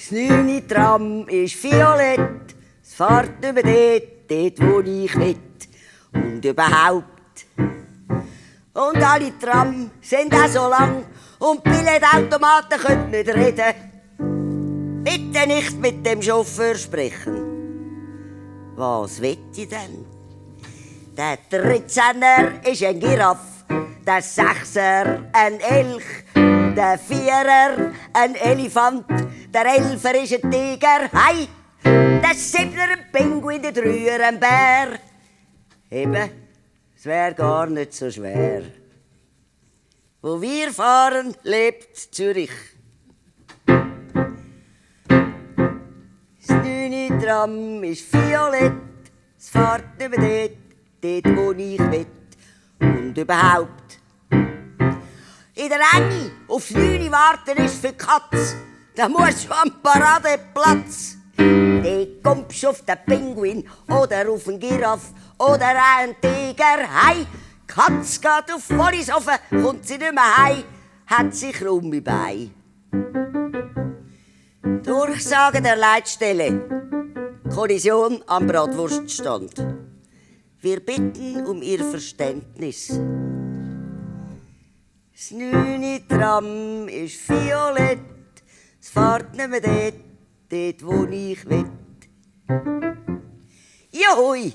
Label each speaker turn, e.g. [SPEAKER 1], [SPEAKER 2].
[SPEAKER 1] Das 9. Tram ist violett, es fährt über dort, wo ich will. Und überhaupt. Und alle Tram sind auch so lang und die Billetautomaten können nicht reden. Bitte nicht mit dem Chauffeur sprechen. Was will ich denn? Der 13er ist ein Giraffe, der 6er ein Elch, der 4er ein Elefant, der 11er ist ein Tiger, hey! Der 7er ein Pinguin, der 3er ein Bär. Eben, es wär gar nicht so schwer. Wo wir fahren, lebt Zürich. Das 9. Tram ist violett, es fährt über dort, wo ich will. Und überhaupt. In der Enge aufs 9 warten ist für die Katz. Da muss schon am Paradeplatz. Dort kommst du auf den Pinguin oder auf einen Giraffe oder einen Tiger. Hey, die Katz geht auf Wollishofen, kommt sie nicht mehr heim, hat sich krumme Beine. Durchsage der Leitstelle. Kollision am Bratwurststand. Wir bitten um Ihr Verständnis. Das 9. Tram ist violett, es fährt nicht mehr dort, wo ich will. Juhui!